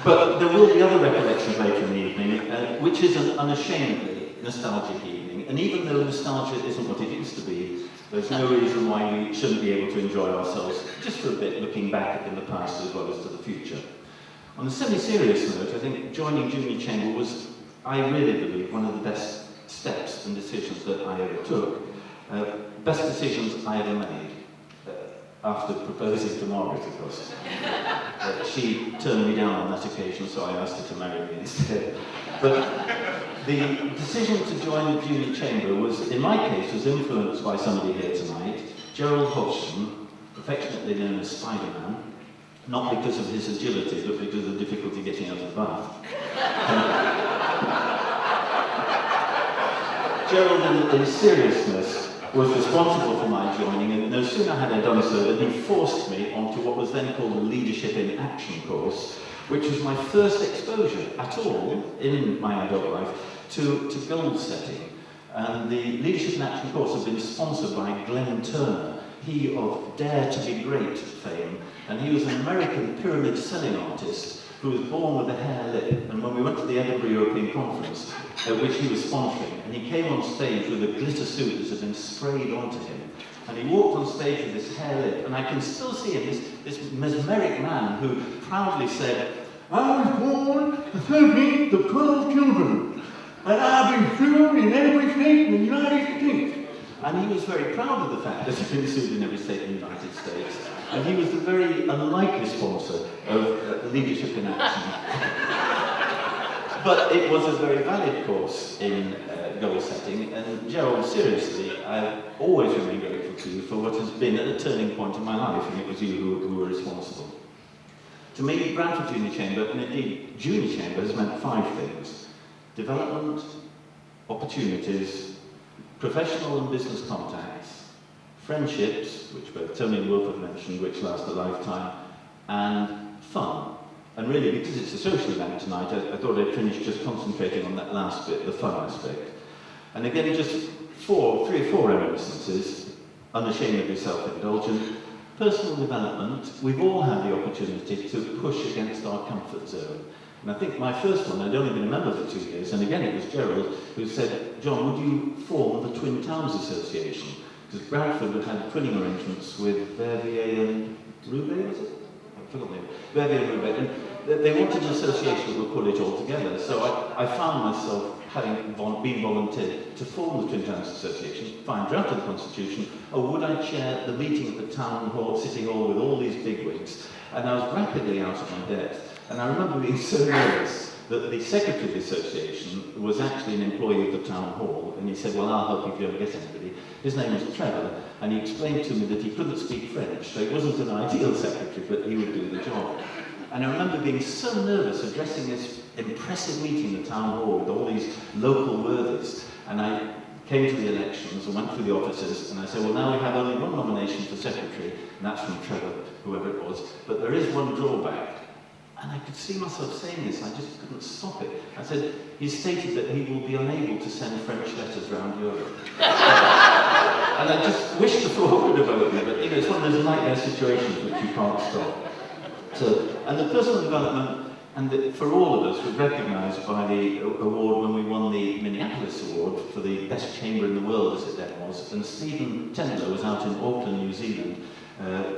But there will be other recollections later in the evening, which is an unashamedly nostalgic evening. And even though nostalgia isn't what it used to be, there's no reason why we shouldn't be able to enjoy ourselves just for a bit, looking back in the past as well as to the future. On a semi-serious note, I think joining Junior Chamber was, I really believe, one of the best steps and decisions that I ever took. Best decisions I ever made. After proposing to Margaret, of course. She turned me down on that occasion, so I asked her to marry me instead. But the decision to join the Junior Chamber was, in my case, was influenced by somebody here tonight, Gerald Hodgson, affectionately known as Spider-Man, not because of his agility, but because of the difficulty getting out of the bath. Gerald, in seriousness, was responsible for my joining, and no sooner had I done so than he forced me onto what was then called the Leadership in Action course, which was my first exposure at all in my adult life to goal setting. And the Leadership in Action course had been sponsored by Glenn Turner, he of Dare to Be Great fame, and he was an American pyramid selling artist who was born with a hair lip. And when we went to the Edinburgh European Conference, which he was sponsoring, and he came on stage with a glitter suit that had been sprayed onto him, and he walked on stage with this hair lip, and I can still see him, this mesmeric man who proudly said, "I was born the 13th of 12 children, and I've been sued in every state in the United States." And he was very proud of the fact that he'd been sued in every state in the United States. And he was the very unlikely sponsor of Leadership in Action. But it was a very valid course in goal setting, and Gerald, seriously, I always remain grateful to you for what has been a turning point in my life, and it was you who were responsible. To me, Bradford Junior Chamber, and indeed Junior Chamber, has meant 5 things: development, opportunities, professional and business contacts, friendships, which both Tony and Wolf have mentioned, which last a lifetime, and fun. And really, because it's a social event tonight, I thought I'd finish just concentrating on that last bit, the fun aspect. And again, just 3 or 4 reminiscences, unashamedly self-indulgent. Personal development, we've all had the opportunity to push against our comfort zone. And I think my first one, I'd only been a member for 2 years, and again it was Gerald who said, "John, would you form the Twin Towns Association?" Because Bradford had twinning arrangements with Verviers and Roubaix, was it? I forgot the name. Verviers and Roubaix. And they wanted an association that would pull it all together. So I found myself having been volunteered to form the Twin Towns Association, fine draft of the Constitution, or would I chair the meeting at the town hall, city hall, with all these bigwigs? And I was rapidly out of my depth. And I remember being so nervous that the secretary of the association was actually an employee of the town hall, and he said, "Well, I'll help you if you don't get anybody." His name was Trevor, and he explained to me that he couldn't speak French, so he wasn't an ideal secretary, but he would do the job. And I remember being so nervous addressing this impressive meeting in the town hall with all these local worthies, and I came to the elections and went through the offices, and I said, "Well, now we have only one nomination for secretary, and that's from Trevor, whoever it was, but there is one drawback." And I could see myself saying this, I just couldn't stop it. I said, "He's stated that he will be unable to send French letters around Europe." And I just wish the floor could have voted me, but it's one of those nightmare situations which you can't stop. So, and the personal development, and for all of us, was recognised by the award when we won the Minneapolis Award for the best chamber in the world, as it then was, and Stephen Tendler was out in Auckland, New Zealand,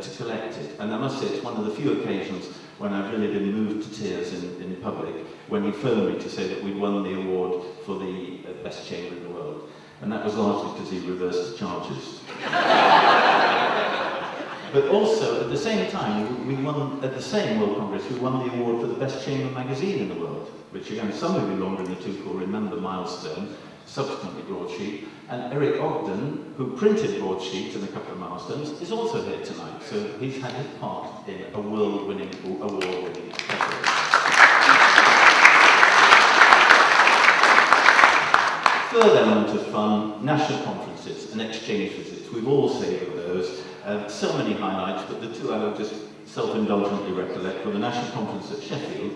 to collect it. And I must say, it's one of the few occasions when I've really been moved to tears in public, when he phoned me to say that we'd won the award for the best chamber in the world. And that was largely because he reversed the charges. But also, at the same time, we won, at the same World Congress, we won the award for the best chamber magazine in the world, which again, some of you longer in the tooth will remember Milestone, subsequently Broadsheet, and Eric Ogden, who printed Broadsheet and a couple of Milestones, is also here tonight, so he's had his part in a award-winning effort. Third element of fun, national conferences and exchange visits. We've all savoured those. So many highlights, but the 2 I will just self-indulgently recollect were the national conference at Sheffield,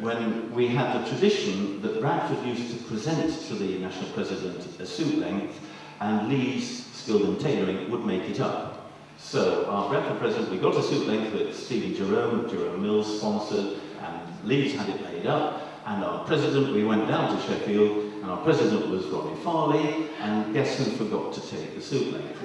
when we had the tradition that Bradford used to present to the national president a suit length, and Lee's, skilled in tailoring, would make it up. So our Bradford president, we got a suit length that Stevie Jerome Mills sponsored, and Leeds had it made up, and our president, we went down to Sheffield, and our president was Ronnie Farley, and guess who forgot to take the soup plate?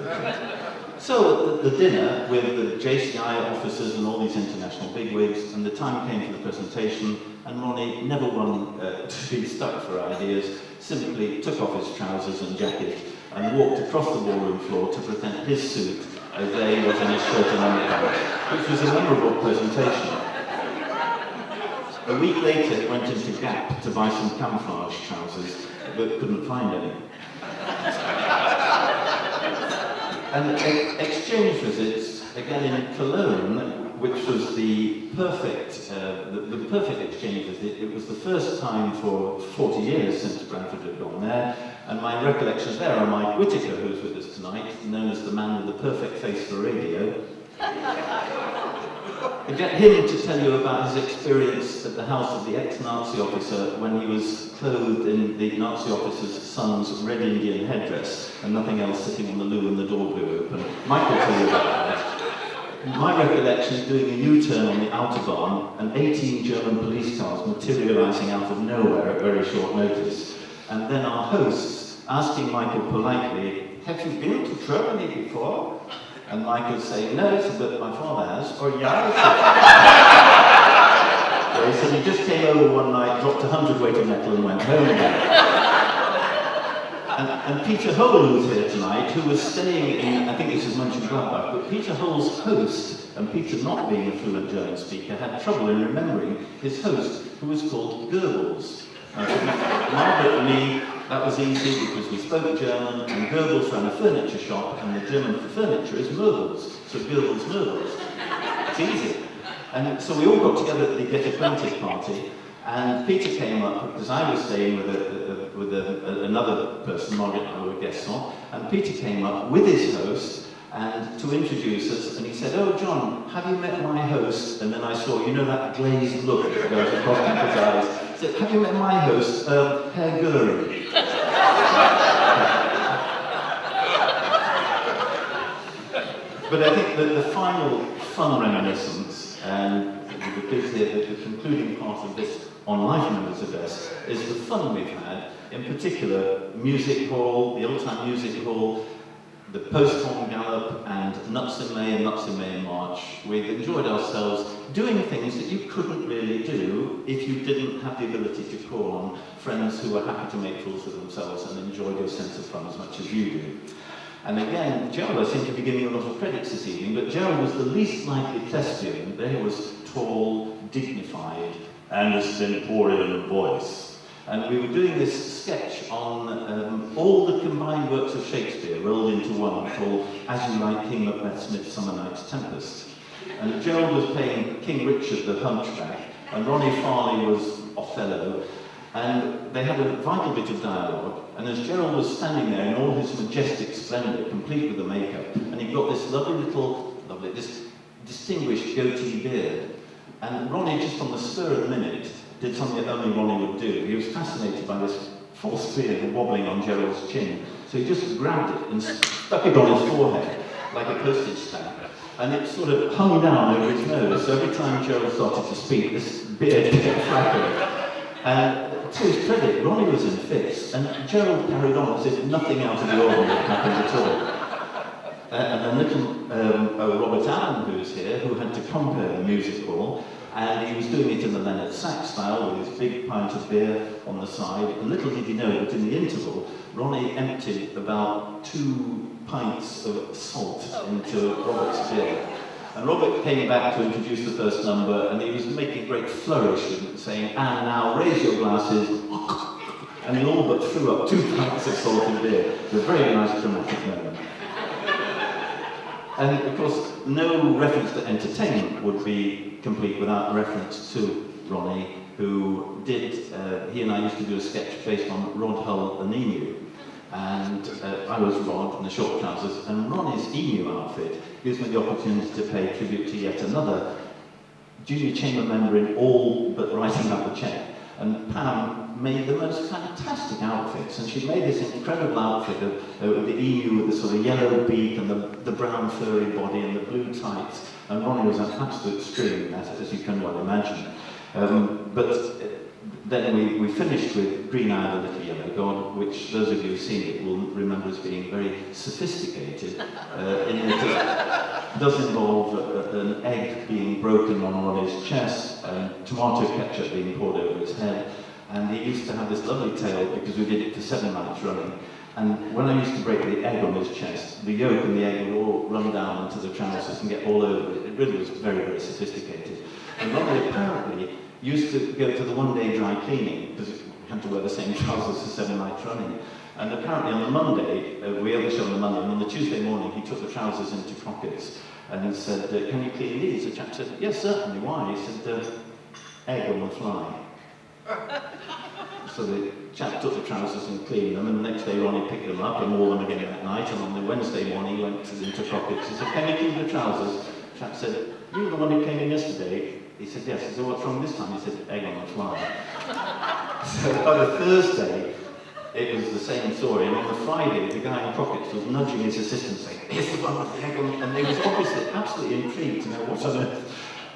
So at the dinner with the JCI officers and all these international bigwigs, and the time came for the presentation, and Ronnie, never one to be stuck for ideas, simply took off his trousers and jacket and walked across the ballroom floor to present his suit as though he was in his shirt and underpants, which was a memorable presentation. A week later, he went into Gap to buy some camouflage trousers, but couldn't find any. And exchange visits, again in Cologne, which was the perfect exchange visit. It was the first time for 40 years since Bradford had gone there, and my recollections there are Mike Whittaker, who's with us tonight, known as the man with the perfect face for radio. I get him to tell you about his experience at the house of the ex-Nazi officer when he was clothed in the Nazi officer's son's red Indian headdress and nothing else, sitting on the loo and the door blew open. Mike will tell you about that. My recollection is doing a U-turn on the Autobahn and 18 German police cars materialising out of nowhere at very short notice. And then our hosts asking Michael politely, "Have you been to Germany before?" And Mike would say, "No, but my father has." Or, "Yeah." So he said he just came over one night, dropped 100 weight of metal and went home again. And Peter Hole, who's here tonight, who was staying in, I think this is Mönchengladbach, but Peter Hole's host, and Peter not being a fluent German speaker, had trouble in remembering his host, who was called Goebbels. Margaret and me, that was easy because we spoke German, and Goebbels ran a furniture shop, and the German for furniture is Möbels, so Goebbels Möbels. It's easy. And so we all got together at the Get Acquainted party, and Peter came up, because I was staying with another person, Margaret and I were guests on, and Peter came up with his host, and to introduce us, and he said, "Oh, John, have you met my host?" And then I saw, you know that glazed look that goes across people's eyes. He said, "Have you met my host, Herr Göring?" But I think that the final fun reminiscence, and the concluding part of this On Life Members Address, is the fun we've had, in particular, Music Hall, the Old Time Music Hall, the Post-Horn Gallop, and Nuts in May and Nuts in May in March. We've enjoyed ourselves doing things that you couldn't really do if you didn't have the ability to call on friends who were happy to make fools of themselves and enjoyed your sense of fun as much as you do. And again, Gerald, I seem to be giving you a lot of credits this evening, but Gerald was the least likely thespian. There he was tall, dignified, and a stentorian voice. And we were doing this sketch on all the combined works of Shakespeare rolled into one, called As You Like King Macbeth's Midsummer Night's Tempest. And Gerald was playing King Richard the Hunchback, and Ronnie Farley was Othello, and they had a vital bit of dialogue, and as Gerald was standing there in all his majestic splendour, complete with the makeup, and he got this this distinguished goatee beard, and Ronnie, just on the spur of the minute, did something that only Ronnie would do. He was fascinated by this false beard wobbling on Gerald's chin, so he just grabbed it and stuck it on his forehead, like a postage stamp, and it sort of hung down over his nose, so every time Gerald started to speak, this beard kept flapping. And to his credit, Ronnie was in fits, and Gerald carried on as if nothing out of the ordinary had happened at all. And then little Robert Allen, who's here, who had to compare the music hall, and he was doing it in the Leonard Sachs style with his big pint of beer on the side. And little did he know that in the interval, Ronnie emptied about 2 pints of salt into Robert's beer. And Robert came back to introduce the first number, and he was making a great flourish and saying, "And now raise your glasses." And he all but threw up 2 pints of salted beer. It was a very nice dramatic moment. And of course, no reference to entertainment would be complete without reference to Ronnie, who did, he and I used to do a sketch based on Rod Hull and Emu. And I was Rod in the short trousers, and Ronnie's emu outfit gives me the opportunity to pay tribute to yet another junior chamber member in all but writing up the check. And Pam made the most fantastic outfits, and she made this incredible outfit of the emu with the sort of yellow beak and the brown furry body and the blue tights, and Ronnie was an absolute stream, as you can well imagine. Then we finished with Green Eye, the Little Yellow God, which those of you who've seen it will remember as being very sophisticated. In that it does involve an egg being broken on his chest, and tomato ketchup being poured over his head. And he used to have this lovely tale because we did it for 7 nights running. And when I used to break the egg on his chest, the yolk and the egg would all run down into the trousers and get all over it. It really was very, very sophisticated. And Ronnie apparently used to go to the one-day dry cleaning because we had to wear the same trousers for 7 nights running. And apparently on the Monday, we had the show on the Monday, and on the Tuesday morning he took the trousers into Crockett's and he said, can you clean these? The chap said, yes, certainly. Why? He said, egg on the fly. So the chap took the trousers and cleaned them, and the next day Ronnie picked them up and wore them again that night, and on the Wednesday morning he went into Crockett's. He said, can you clean the trousers? The chap said, you were the one who came in yesterday. He said, yes. He said, what's wrong this time? He said, egg on the fly. So on a Thursday, it was the same story, and on the Friday, the guy in Crockett's was nudging his assistant saying, here's the one with the egg on the... And they was obviously absolutely intrigued to know what other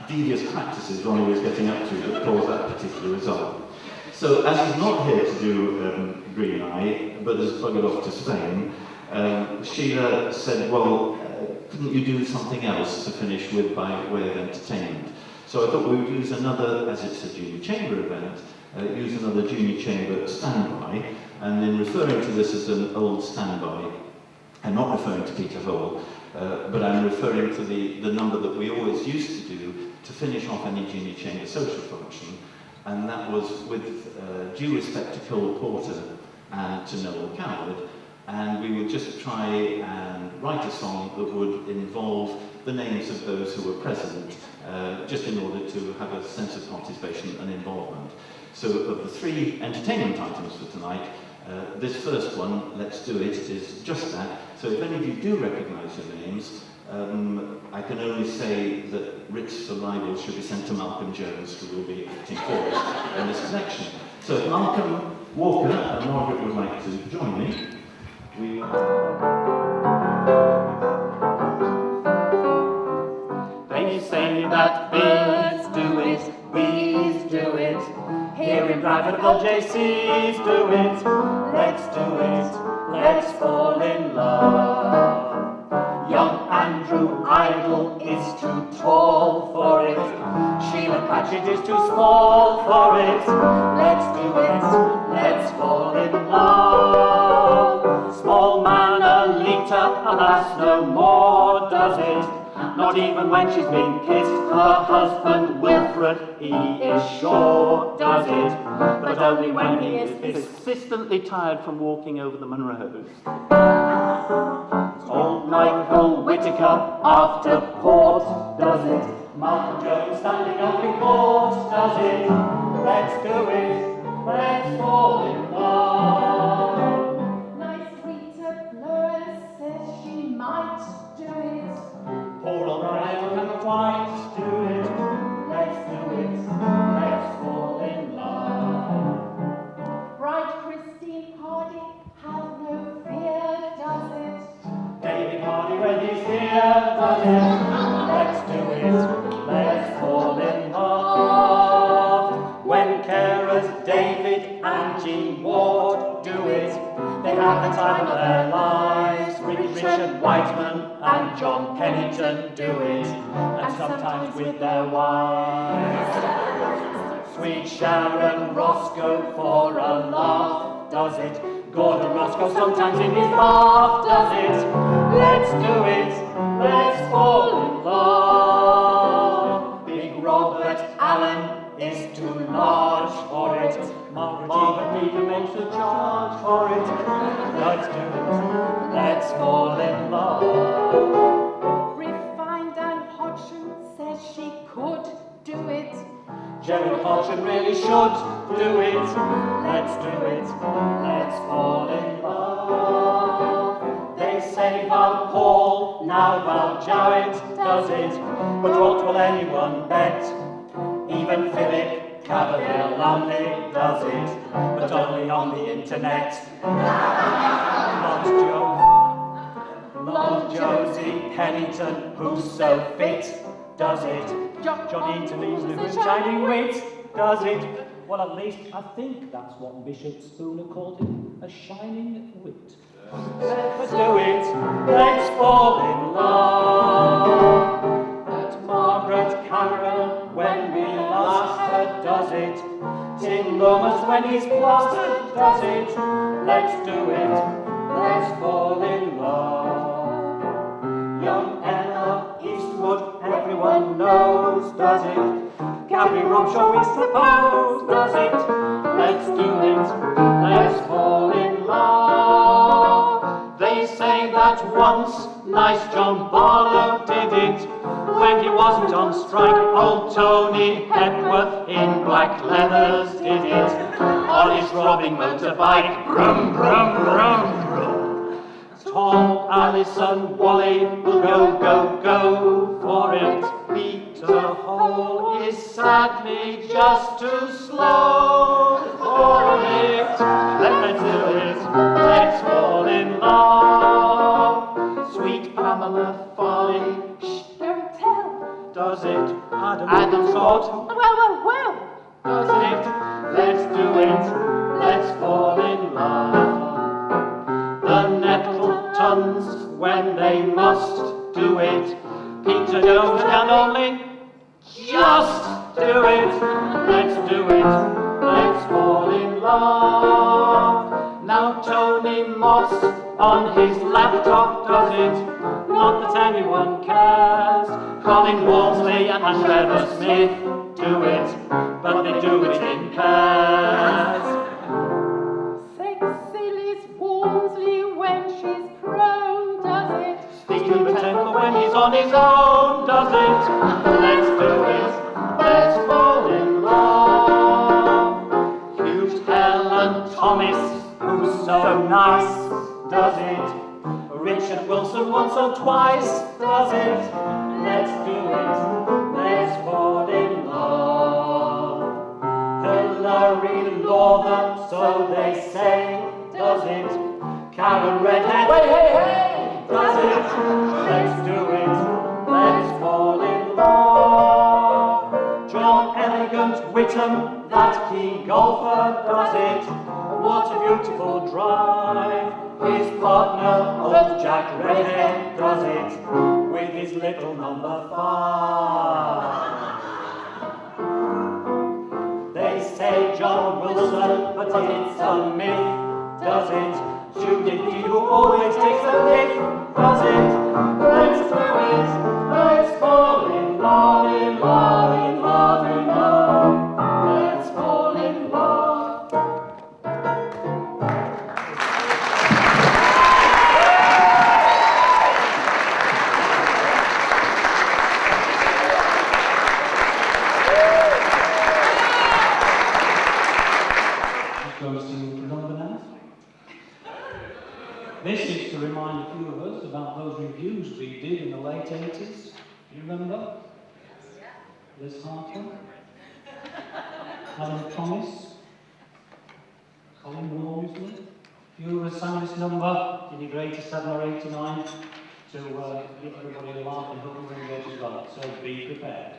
devious practices Ronnie was getting up to that caused that particular result. So, as he's not here to do Green Eye, but has buggered off to Spain, Sheila said, well, couldn't you do something else to finish with by way of entertainment? So I thought we would use another, as it's a junior chamber event, use another junior chamber standby, and in referring to this as an old standby, I'm not referring to Peter Hole, but I'm referring to the number that we always used to do to finish off any junior chamber social function, and that was with due respect to Cole Porter and to Noel Coward, and we would just try and write a song that would involve the names of those who were present, just in order to have a sense of participation and involvement. So of the 3 entertainment items for tonight, this first one, Let's Do It, is just that. So if any of you do recognise your names, I can only say that writs for libel should be sent to Malcolm Jones, who will be acting for us in this collection. So if Malcolm, Walker and Margaret would like to join me, They say that birds do it, bees do it, here in Bradford all JCs do it. Let's do it, let's fall in love. Young Andrew Idle is too tall for it, Sheila Patchett is too small for it. Let's do it, let's fall in love. Small man Alita, alas no more does it, not even when she's been kissed. Her husband Wilfred, he is sure does it, but only when he is persistently tired from walking over the Munros. Old Michael Whittaker after port does it, Malcolm Jones standing up in court does it. Let's do it, let's fall in love. Nice Rita Fleur says she might do it. Poor old Brian and quite do it. Let's do it, let's fall in love. Bright Christine Hardy, have no fear, does it? David Hardy when he's here does it. Let's do it, let's fall in love. When carers David and Jean Ward do it, they have the time of their lives. Richard Whiteman and John Pennington do it, and sometimes with their wives. Sweet Sharon Roscoe for a laugh does it, Gordon Roscoe sometimes in his bath does it. Let's do it, let's fall in love. Big Robert Allen is too large for it, Margaret Peter makes a charge for it. Let's do it, let's fall in love. Refined Anne Hodgson says she could do it. Gerald Hodgson really should do it. Let's do it, let's fall in love. They say Val Paul, now Val Jowett does it, but what will anyone bet? Even Philip Cavalier-Lumley does it, but only on the internet. Long Josie Pennington, who's so fit, does it. Johnny Eaton leaves with shining wit. does it? Well, at least I think that's what Bishop Spooner called him, a shining wit. Let's do it, let's fall in love. That Margaret Cameron, when we lost her, does it? Tim Lomas, when he's plastered, does it? Let's do it, let's fall in love. Young Emma Eastwood, everyone knows, does it? Gabby Robshaw, we suppose, does it? Let's do it, let's fall in love. They say that once nice John Barlow did it, when he wasn't on strike. Old Tony Hepworth in black leathers did it, on his robbing motorbike. Brum, brum, brum, brum. Tom, Alison, Wally will go, go, go for it. Peter Hall is sadly just too slow for it. Let's do it, let's fall in love. Sweet Pamela Farley, Shh, don't tell. does it? Adam Scott, Well. does it? Let's do it, let's fall in love. The Nettletons, when they must do it. Peter Jones can only just do it. Let's do it, let's fall in love. Now Tony Moss on his laptop does it. Not that anyone cares. Colin Walmsley and Trevor Smith do it, but they do it in pairs. Sexy Liz Walmsley when she's prone, does it? Stephen Temple when he's on his own does it. Let's do it, let's fall in love. Hugh Helen Thomas, who's so nice, does it. Richard Wilson once or twice, does it. Let's do it, let's fall in love. Hilary Lawther, so they say, does it. Karen Redhead, hey, does it. Let's do it, let's fall in love. John Elegant Whittam, that key golfer, does it. What a beautiful drive. His partner, old Jack Redhead, does it, with his little number 5. They say John Wilson, but it's a myth, does it? Judith, who always takes a lift, does it? Let's do it, let's fall in love, in love, in love, in love. Let's fall in love. This is to remind a few of us about those reviews we did in the late 80s. You remember? Liz Harper, Alan Thomas, Colin Walmsley. If you sang this number in your grade 87 or 89 to give everybody a laugh and hope you enjoy it as well. So be prepared.